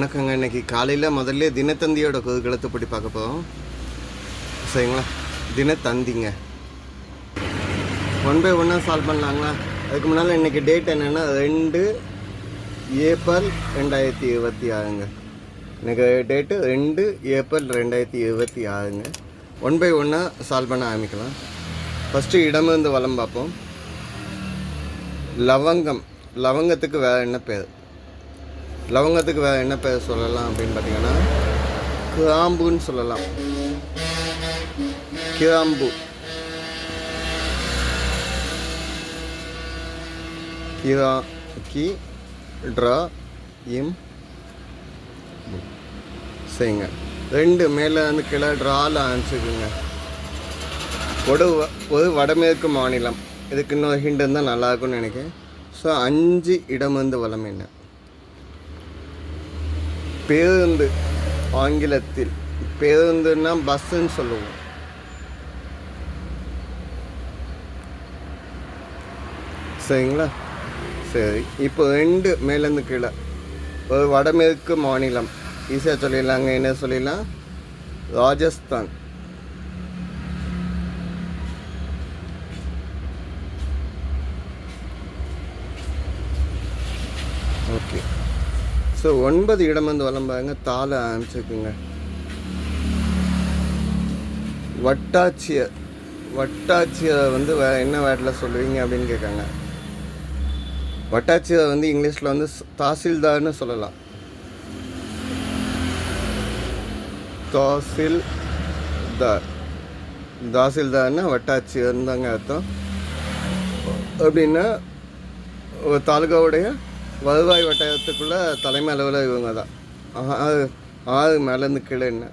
வணக்கங்க. இன்றைக்கி காலையில் முதல்ல தினத்தந்தியோட குதூகலத்தை பற்றி பார்க்க போகிறோம். சரிங்களா? தினத்தந்திங்க 1 by 1 சால்வ் பண்ணலாங்களா? அதுக்கு முன்னால் இன்றைக்கி டேட் என்னென்னா 2 ஏப்ரல் 2026ங்க. இன்றைக்கி டேட்டு 2 ஏப்ரல் 2026ங்க. 1 by 1 சால்வ் பண்ண ஆரம்பிக்கலாம். ஃபஸ்ட்டு இடமிருந்து வலம் பார்ப்போம். லவங்கத்துக்கு வேறு என்ன பேர்? லவங்கத்துக்கு வேறு என்ன பேர் சொல்லலாம் அப்படின்னு பார்த்தீங்கன்னா கிராம்புன்னு சொல்லலாம். கிராம்பு, சரிங்க. 2 மேலே வந்து கீழே ட்ராவில் ஆரம்பிச்சுக்குங்க. ஒரு வடமேற்கு மாநிலம். இதுக்கு இன்னொரு ஹிண்ட் இருந்தால் நல்லாயிருக்கும்னு நினைக்கிறேன். ஸோ 5 இடம் வந்து வளம் என்ன? பேருந்து, ஆங்கிலத்தில் பேருந்துன்னா பஸ்ஸுன்னு சொல்லுவோம். சரிங்களா? சரி, இப்போ 2 மேலேருந்து கீழே ஒரு வடமேற்கு மாநிலம். ஈஸியாக சொல்லிடலாங்க. என்ன சொல்லிடலாம்? ராஜஸ்தான். ஓகே. ஸோ 9 இடம் வந்து வளம் பாருங்க. தாளை ஆரம்பிச்சுக்குங்க. வட்டாட்சியர் வந்து என்ன வேர்டில் சொல்லுவீங்க அப்படின்னு கேட்காங்க. வட்டாட்சியர் வந்து இங்கிலீஷில் வந்து தாசில்தார்னு சொல்லலாம். தாசில்தார்னா வட்டாட்சியர்னு தாங்க அர்த்தம். அப்படின்னா ஒரு தாலுகாவுடைய வருவாய் வட்டாரத்துக்குள்ளே தலைமை அளவில் இவங்க தான். 6 மேலேருந்து கீழே என்ன?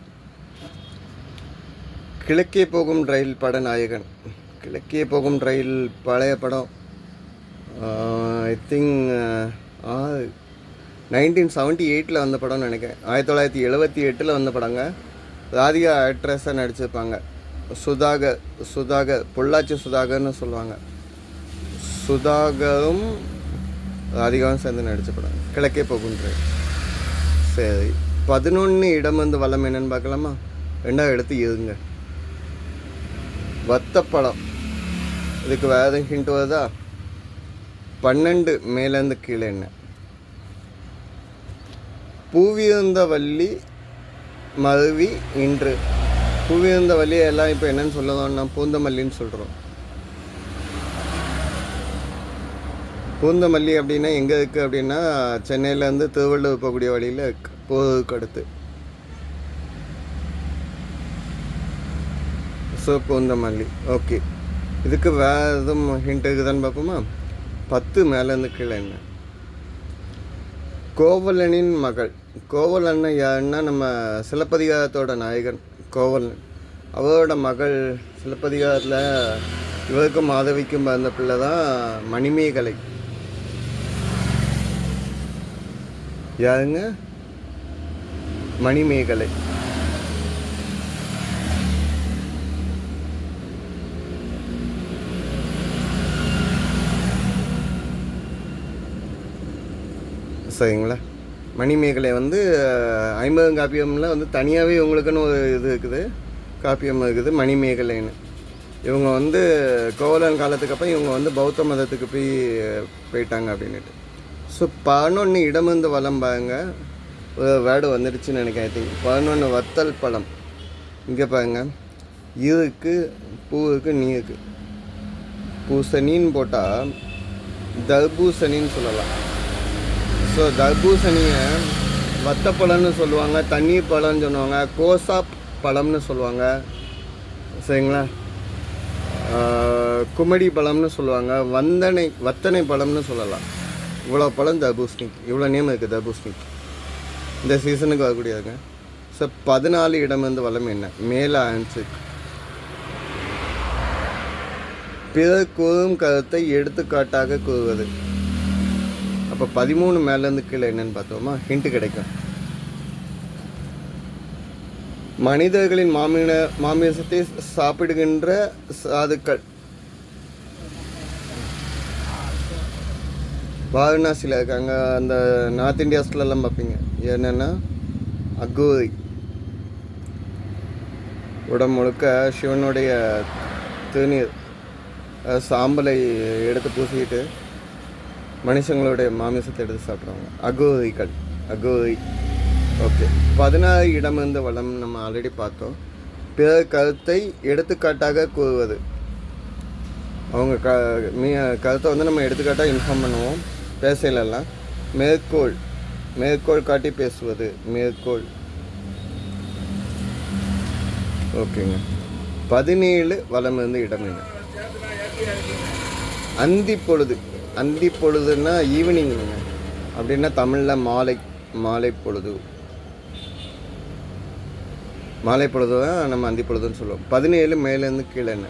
கிழக்கே போகும் ரயில் பட நாயகன். கிழக்கே போகும் ரயில் பழைய படம். ஐ திங்க் 1978 வந்த படம்னு நினைக்கிறேன். 1978 வந்த படங்க. ராதிகா ஆக்ட்ரஸாக நடிச்சிருப்பாங்க. சுதாகர் பொள்ளாச்சி சுதாகர்னு சொல்லுவாங்க. சுதாகரும் ராதிகாவும் சேர்ந்து நடித்த படம் கிழக்கே போகுன்ற. சரி, 11 இடம் வந்து வளம் என்னன்னு பார்க்கலாமா? 2வது எடுத்து இருங்க. வத்தப்படம். இதுக்கு வேறு ஹிண்ட் வருதா? 12 மேலேருந்து கீழே என்ன? பூவிருந்த வள்ளி மருவி இன்று. பூவிருந்த வள்ளி எல்லாம் இப்போ என்னன்னு சொல்லுவோம்னா பூந்தமல்லின்னு சொல்கிறோம். பூந்தமல்லி அப்படின்னா எங்கே இருக்குது அப்படின்னா சென்னையிலேருந்து திருவள்ளூர் போகக்கூடிய வழியில் போருக்கு அடுத்து. ஸோ பூந்தமல்லி. ஓகே, இதுக்கு வேறு எதுவும் ஹிண்ட் இருக்குதான்னு பார்ப்போமா? 10 மேலேருந்து கீழே என்ன? கோவலனின் மகள். கோவலன் யாருன்னா நம்ம சிலப்பதிகாரத்தோட நாயகன் கோவலன். அவரோட மகள். சிலப்பதிகாரத்தில் இவருக்கும் மாதவிக்கும் பிறந்த பிள்ளை தான் மணிமேகலை. யாருங்க? மணிமேகலை. சரிங்களா? மணிமேகலை வந்து 50 காப்பியமில் வந்து தனியாகவே இவங்களுக்குன்னு ஒரு இது இருக்குது, காப்பியம் இருக்குது மணிமேகலைன்னு. இவங்க வந்து கோவலன் காலத்துக்கு அப்புறம் இவங்க வந்து பௌத்த மதத்துக்கு போயிட்டாங்க அப்படின்ட்டு. ஸோ 11 இடம் வந்து வளம் பாருங்க. ஒரு வேர்டு வந்துடுச்சுன்னு நினைக்கிறேன். ஐ திங்க் 11 வத்தல் பழம். இங்கே பாருங்க, இருக்கு பூவுக்கு நீருக்கு. பூசணின்னு போட்டால் தர்பூசணின்னு சொல்லலாம். ஸோ தர்பூசணியை வத்தப்பழம்னு சொல்லுவாங்க, தண்ணீர் பழம்னு சொல்லுவாங்க, கோசா பழம்னு சொல்லுவாங்க. சரிங்களா? குமடி பழம்னு சொல்லுவாங்க, வத்தனை பழம்னு சொல்லலாம். இவ்வளோ பழம் தர்பூசணிக்கு, இவ்வளோ நேம் இருக்குது தர்பூசணிக்கு. இந்த சீசனுக்கு வரக்கூடியதுங்க. ஸோ 14 இடம் வந்து வளம் என்ன? மேலே ஆன்சர். பிறர் கூறும் கருத்தை எடுத்துக்காட்டாக கூறுவது. அப்போ 13 மேலேருந்து கீழே என்னன்னு பார்த்தோமா? ஹிண்ட்டு கிடைக்கும். மனிதர்களின் மாமிசத்தை சாப்பிடுகின்ற சாதுக்கள். வாரணாசியில் இருக்காங்க. அந்த நார்த் இந்தியாஸ்லலாம் பார்ப்பீங்க. என்னென்னா அகோரி உடம்பு முழுக்க சிவனுடைய திருநீர் சாம்பலை எடுத்து பூசிக்கிட்டு மனுஷங்களுடைய மாமிசத்தை எடுத்து சாப்பிட்றாங்க. அகோரி. ஓகே. 16 இடமிருந்து வளம் நம்ம ஆல்ரெடி பார்த்தோம். பிற கருத்தை எடுத்துக்காட்டாக கூறுவது. அவங்க கருத்தை வந்து நம்ம எடுத்துக்காட்டாக இன்ஃபார்ம் பண்ணுவோம் பேசலாம். மேற்கோள் காட்டி பேசுவது. ஓகேங்க. 17 வலம் இருந்து இடம் என்ன? அந்தி பொழுதுன்னா ஈவினிங்குங்க. அப்படின்னா தமிழில் மாலை பொழுது தான் நம்ம அந்தி பொழுதுன்னு சொல்லுவோம். 17 மேலேருந்து கீழே என்ன?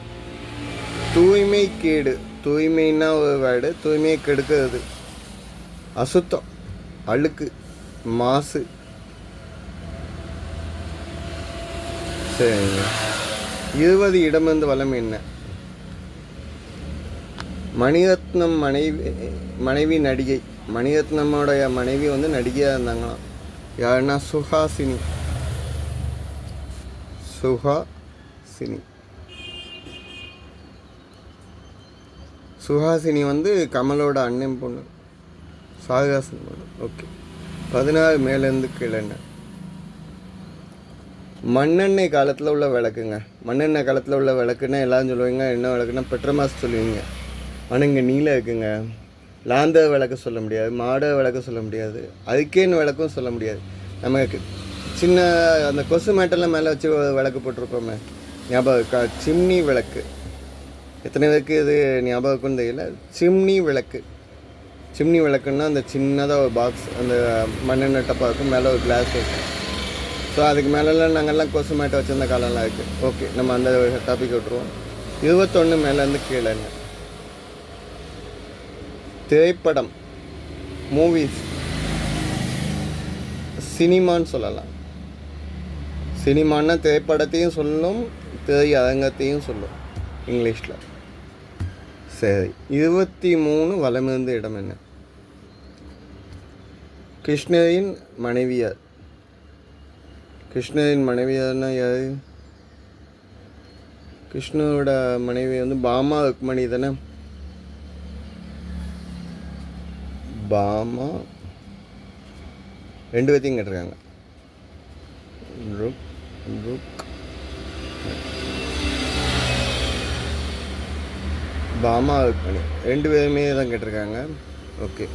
தூய்மை கேடு. தூய்மைன்னா ஒரு வேர்டு. தூய்மையை கெடுக்கிறது, அசுத்தம், அழுக்கு, மாசு. சரிங்க. 20 இடமிருந்து வளம் என்ன? மணிரத்னம் மனைவி நடிகை. மணிரத்னமோடைய மனைவி வந்து நடிகையாக இருந்தாங்களாம். யாருன்னா சுஹாசினி. சுஹாசினி வந்து கமலோட அண்ணன் பொண்ணு, சாகஹாசினி பொண்ணு. ஓகே. 16 மேலேருந்து கீழே என்ன? மண்ணெண்ணெய் காலத்தில் உள்ள விளக்குங்க. மண்ணெண்ணெய் காலத்தில் உள்ள விளக்குன்னா எல்லோரும் சொல்லுவீங்க என்ன விளக்குன்னா பெட்ரோமாஸ் சொல்லுவீங்க. ஆனால் இங்கே நீல இருக்குங்க. லாந்த விளக்கு சொல்ல முடியாது, மாட விளக்கு சொல்ல முடியாது, அதுக்கேன்னு விளக்கும் சொல்ல முடியாது. நமக்கு சின்ன அந்த கொசு மேட்டெல்லாம் மேலே வச்சு விளக்கு போட்டிருக்கோமே, ஞாபகம் சிம்னி விளக்கு. எத்தனை பேருக்கு இது ஞாபகம் தெரியல. சிம்னி விளக்குன்னா அந்த சின்னதாக ஒரு பாக்ஸ், அந்த மண்ணெண்ணெய் டப்பா இருக்கும், மேலே ஒரு கிளாஸ் இருக்கும். ஸோ அதுக்கு மேலெல்லாம் நாங்கள்லாம் கொசு மேட்டை வச்சுருந்த காலம்லாம் இருக்குது. ஓகே, நம்ம அந்த டாபிக் விட்டுருவோம். 21 மேலேருந்து கீழே என்ன? திரைப்படம், மூவிஸ், சினிமான்னு சொல்லலாம். சினிமான்னா திரைப்படத்தையும் சொல்லும், திரையரங்கத்தையும் சொல்லும் இங்கிலீஷில். சரி. 23 வலமிருந்து இடம் என்ன? கிருஷ்ணரின் மனைவியார்னா யார்? கிருஷ்ணரோட மனைவி வந்து பாமா ருக்மணி தானே? பாமா 2 பேர்த்தையும் கேட்டிருக்காங்க. பாமா ருக்மணி 2 பேருமே தான் கேட்டிருக்காங்க. ஓகே.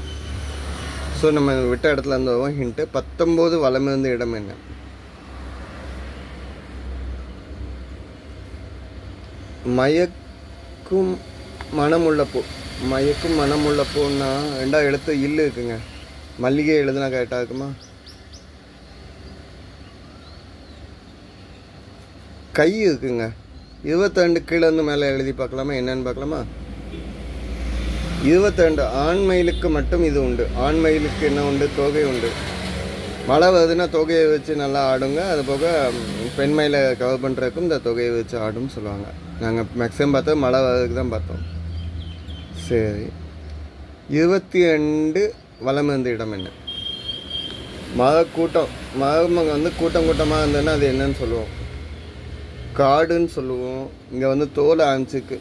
ஸோ நம்ம விட்ட இடத்துல இருந்தோம். ஹிண்ட்டு 19 வலமிருந்து இடம் என்ன? மயக்கும் மனமுள்ள பூன்னா 2 எழுத்து இல்லு இருக்குங்க. மல்லிகை எழுதுனா கரெக்டாக இருக்குமா? கை இருக்குங்க. 22 கீழே இருந்து மேலே எழுதி பார்க்கலாமா, என்னன்னு பார்க்கலாமா? 22 ஆண் மயிலுக்கு மட்டும் இது உண்டு. ஆண் மயிலுக்கு என்ன உண்டு? தொகை உண்டு. மழை வருதுன்னா தொகையை வச்சு நல்லா ஆடுங்க. அது போக பெண் மயிலை கவர் பண்ணுறதுக்கும் இந்த தொகையை வச்சு ஆடும்னு சொல்லுவாங்க. நாங்கள் மேக்ஸிமம் பார்த்தோம் மழை வரதுக்கு தான் பார்த்தோம். சரி. 22 வலமிருந்து இடம் என்ன? மரங்க வந்து கூட்டமாக இருந்ததுன்னா அது என்னன்னு சொல்லுவோம்? காடுன்னு சொல்லுவோம். இங்கே வந்து தோல் ஆரம்பிச்சுக்கு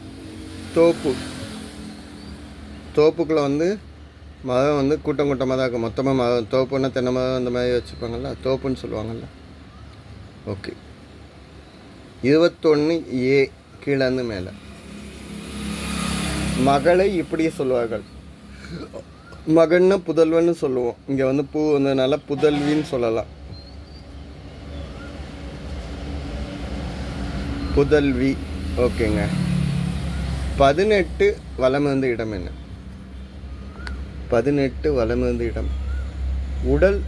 தோப்புக்குள்ளே வந்து மரம் வந்து கூட்டமாக தான் இருக்கும். மொத்தமாக மரம், தோப்புன்னா தென்னை மரம் அந்த மாதிரி வச்சுப்பாங்கள்ல, தோப்புன்னு சொல்லுவாங்கள்ல. ஓகே. 21 ஏ கீழேருந்து மேலே. மகளை இப்படி சொல்லுவார்கள். மகன்னா புதல்வன்னு சொல்லுவோம். இங்கே வந்து பூ வந்ததுனால புதல்வின்னு சொல்லலாம். புதல்வி. ஓகேங்க. 18 வலமிருந்து இடம் என்ன? 18 வலமிருந்து இடம். உடல்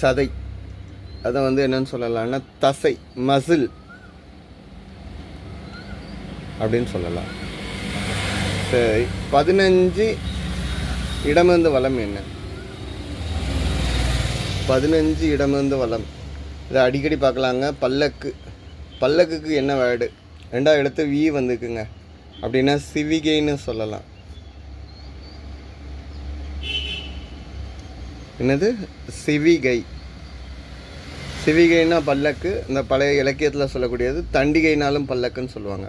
சதை. அதை வந்து என்னன்னு சொல்லலாம்னா தசை, மசில் அப்படின்னு சொல்லலாம். சரி. 15 இடமிருந்து வலம் என்ன? 15 இடமிருந்து வலம். இதை அடிக்கடி பார்க்கலாங்க. பல்லக்குக்கு என்ன வேர்டு? 2 எழுத்து வி வந்துக்குங்க. அப்படின்னா சிவிகைன்னு சொல்லலாம். என்னது சிவிகை. சிவிகைன்னா பல்லக்கு. இந்த பழைய இலக்கியத்தில் சொல்லக்கூடியது. தண்டிகைனாலும் பல்லக்குன்னு சொல்லுவாங்க.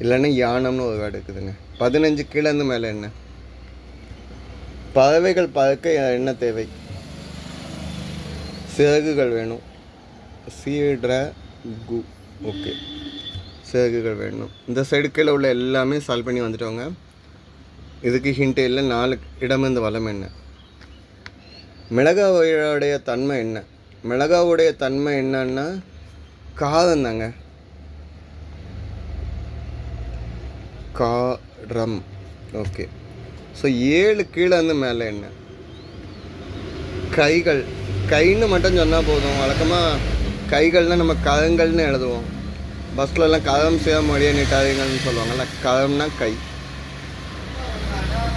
இல்லைன்னா யானம்னு ஒரு வேர்டு இருக்குதுங்க. 15 கீழேருந்து மேலே என்ன? பறவைகள் பறக்க என்ன தேவை? சிறகுகள் வேணும். கு ஓகே, சிறகுகள் வேணும். இந்த சைடு கீழே உள்ள எல்லாமே சால்வ் பண்ணி வந்துட்டோங்க. இதுக்கு ஹிண்ட்டு இல்லை. 4 இடமிருந்து வளம் என்ன? மிளகாவுடைய தன்மை என்ன? மிளகாவுடைய தன்மை என்னன்னா காரம் தாங்க. காரம். ஓகே. ஸோ 7 கீழே இருந்து மேலே என்ன? கைகள். கைன்னு மட்டும் சொன்னால் போதும். வழக்கமாக கைகள்னால் நம்ம கரங்கள்னு எழுதுவோம். பஸ்லலாம் கரம் சேர மொழியை நீட்டாதீங்கன்னு சொல்லுவாங்கள்ல. கரம்னா கை.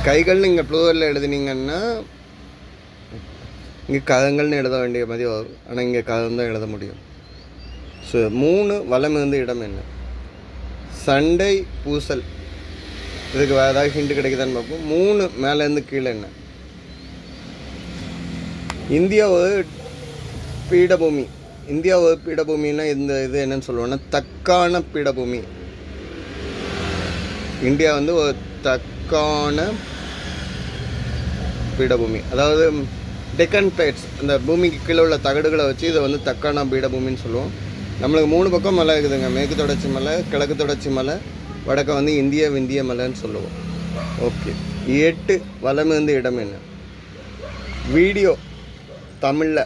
கைகள்னு இங்கே ப்ளூரலில் எழுதுனீங்கன்னா இங்கே கரங்கள்னு எழுத வேண்டிய மாதிரி வரும். ஆனால் இங்கே கரம் தான் எழுத முடியும். ஸோ 3 வலம் இருந்த இடம் என்ன? சண்டை பூசல். இதுக்கு வேறு ஏதாவது ஹிண்ட் கிடைக்குதான்னு பார்ப்போம். 3 மேலேருந்து கீழே என்ன? இந்தியா ஒரு பீடபூமி. இந்தியா ஒரு பீடபூமின்னா இந்த இது என்னன்னு சொல்லுவோன்னா தக்கான பீடபூமி. இந்தியா வந்து ஒரு தக்கான பீடபூமி. அதாவது டெக்கன் பிளேட்ஸ், அந்த பூமிக்கு கீழே உள்ள தகடுகளை வச்சு இதை வந்து தக்கான பீடபூமின்னு சொல்லுவோம். நம்மளுக்கு 3 பக்கம் மலை இருக்குதுங்க. மேற்கு தொடர்ச்சி மலை, கிழக்கு தொடர்ச்சி மலை, வடக்க வந்து விந்திய மலைன்னு சொல்லுவோம். ஓகே. 8 வலம் இருந்த இடம் என்ன? வீடியோ. தமிழில்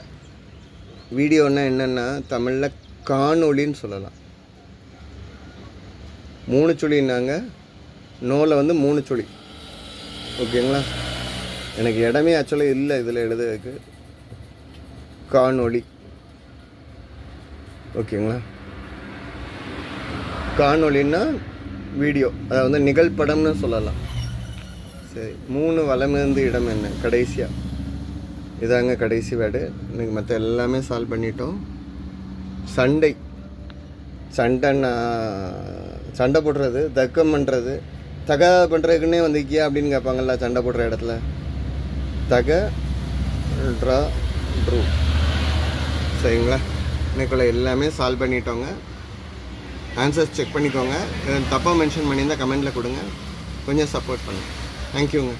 வீடியோன்னா என்னென்னா தமிழில் காணொளின்னு சொல்லலாம். 3 சுழின்னாங்க. நோவில் வந்து 3 சுழி. ஓகேங்களா? எனக்கு இடமே ஆக்சுவலாக இல்லை இதில் எழுதுறதுக்கு. காணொளி. ஓகேங்களா? காணொளின்னா வீடியோ, அதை வந்து நிகழ்படம்னு சொல்லலாம். சரி, 3 வலமிருந்து இடம் என்ன? கடைசியாக இதாங்க கடைசி வேர்டு. இன்றைக்கி மற்ற எல்லாமே சால்வ் பண்ணிட்டோம். சண்டை. சண்டைன்னா சண்டை போடுறது, தர்க்கம் பண்ணுறது. தகராறு பண்ணுறதுக்குன்னே வந்துக்கியா அப்படின்னு கேட்பாங்கள்ல சண்டை போடுற இடத்துல. Draw true. சரிங்களா? இன்னைக்குள்ள எல்லாமே சால்வ் பண்ணிட்டோங்க. ஆன்சர்ஸ் செக் பண்ணிக்கோங்க. தப்பாக மென்ஷன் பண்ணியிருந்தால் கமெண்டில் கொடுங்க. கொஞ்சம் சப்போர்ட் பண்ணுங்கள். தேங்க்யூங்க.